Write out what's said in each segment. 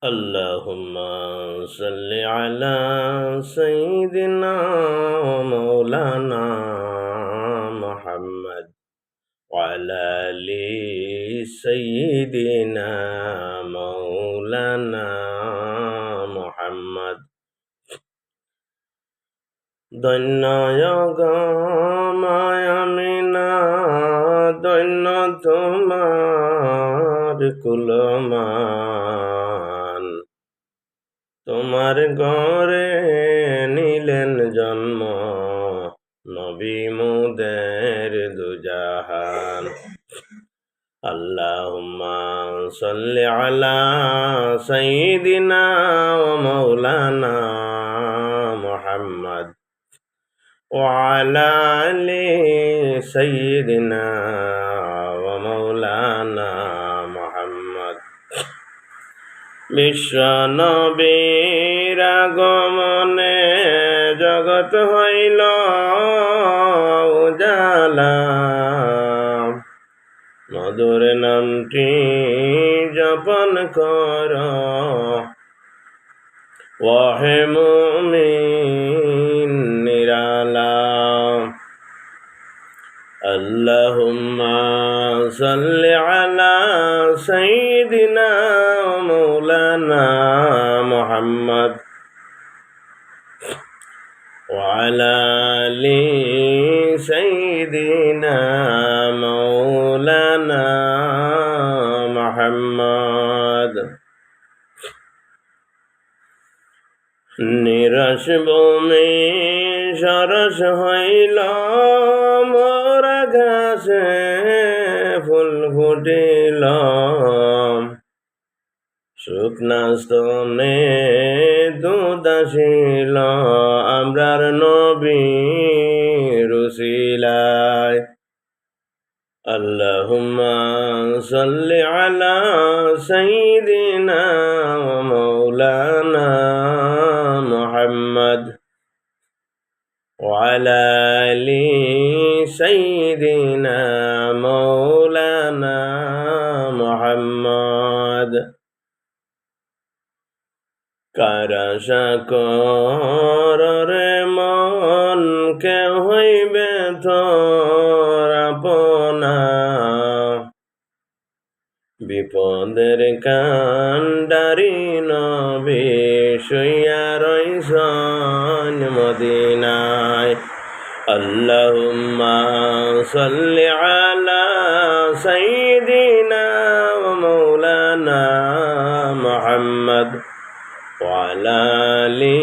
اللهم صل على سيدنا ومولانا محمد وعلى آل سيدنا مولانا محمد দৈন্যগমায়ামিনা দৈন্য তোমার কুলমান তোমার ঘরে নিলেন জন্ম নবী মুদের দুজাহান আল্লাহুম্মা সাল্লি আলা সাইয়্যিদিনা ওয়া মাওলানা মুহাম্মদ وعلى آل سيدنا ومولانا محمد বিশ্ব নবীর আগমনে জগৎ হইল উজালা মধুর নামটি জপন কর ওহে মুমিন নিরালা আল্লাহুম্মা সাল্লি আলা সাইয়্যিদিনা ওয়া মাওলানা মুহাম্মদ ওয়া আলা আলি সাইয়্যিদিনা মাওলানা মুহাম্মদ নিরস ভূমি সরস হইল মোরা ঘাসে ফুল ফুটিল শুকনা স্তনে দুধ আসিল আমরার নবী রুসিলায় আল্লাহুম্মা সাল্লি আলা সাইয়্যিদিনা ওয়া মাওলানা মুহাম্মদ ওয়া আলা আলি সাইয়্যিদিনা মাওলানা মুহাম্মদ কারাশা কর রে মন কে হইবে তোর আপনা বিপদের কান্ডারি নবী শুইয়া রইসন মদিনায় আল্লাহুম্মা সাল্লি আলা সাইয়্যিদিনা ওয়া মাওলানা মুহাম্মদ ওয়া আলা আলি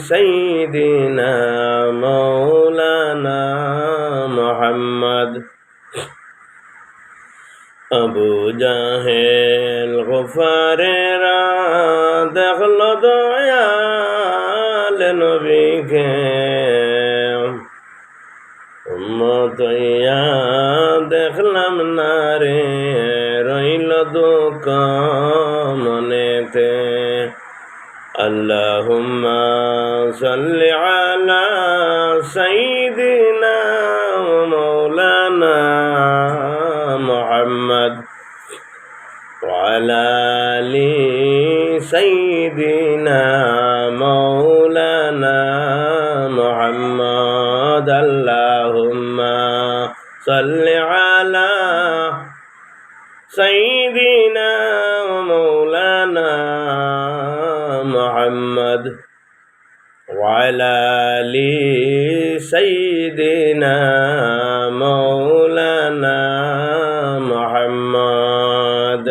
সাইয়্যিদিনা মাওলানা মুহাম্মদ আবু জাহেল গফারেরা দেখল দয়াল নবীকে উম্মত ইয়া দেখলাম না রে রইল দুঃখ মনেতে আল্লাহুম্মা সাল্লি আলা সাইয়্যিদিনা ওয়া মাওলানা মুহাম্মদ ওয়া আলা আলি সাইয়্যিদিনা মাওলানা মুহাম্মদ আল্লাহুম্মা সাল্লি আলা সাইয়্যিদিনা ওয়া মাওলানা মুহাম্মদ ওয়া আলা আলি সাইয়্যিদিনা মাওলানা মুহাম্মদ